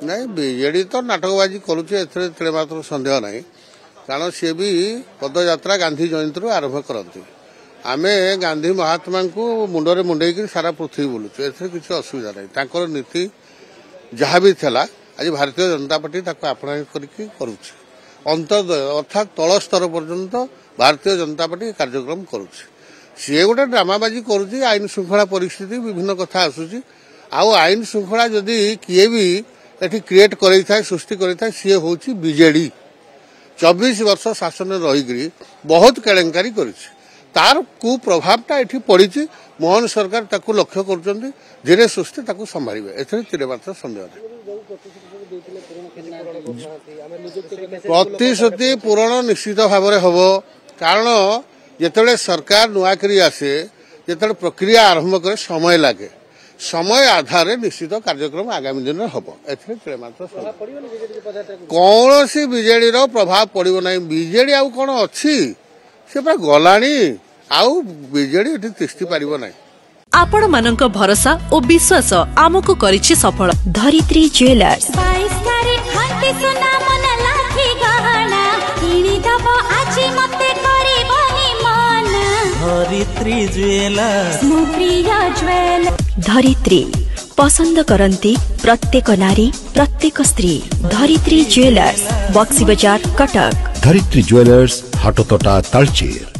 नहीं बीजेडी तो नाटकबाजी करुचे मात्र सन्देह ना कारण सी भी पदयात्रा गांधी जयंती आरंभ करती आमे गांधी महात्मा को मुंडे मुंडे सारा पृथ्वी बुलुचु ए किसी असुविधा नहीं नीति जहाँ भी थला आज भारतीय जनता पार्टी आपणा करुच्चे अंतर्दय अर्थात तल स्तर पर्यंत भारतीय जनता पार्टी कार्यक्रम करुच्चे सी गोटे ड्रामाबाजी करुच्ची आईन श्रृंखला परिस्थिति विभिन्न कथा आसूची आईन श्रृंखला जदि किए भी एठी क्रिएट करे सृष्टि करे सी हूँ बीजेडी 24 वर्ष शासन रही बहुत केलेंकारी करिछि तार कुप्रभावटा एठी पड़ी मोहन सरकार ताकू लक्ष्य कर धीरे सुस्थे ताकू संभाळिबे एथरे तिरे मात्र संदेह प्रतिश्रुति पूरण निश्चित भाव में हम कारण जिते सरकार नुआकरी आसे जिते प्रक्रिया आरंभ करे समय लगे समय आधार निश्चित कार्यक्रम आगामी दिन में हम एमात्र कौन सी बीजेडी प्रभाव पड़ो ना बीजेडी आउ कौन अच्छी से गलानी आउ बीजेडी तिष्ठि पार ना आपण मानक भरोसा और विश्वास आमको करिछि सफल धरित्री ज्वेलर्स धरित्री ज्वेलर्स धरित्री पसंद करती प्रत्येक नारी प्रत्येक स्त्री धरित्री ज्वेलर्स बक्सी बाजार कटक धरित्री ज्वेलर्स हाटोतोटा तालचेर।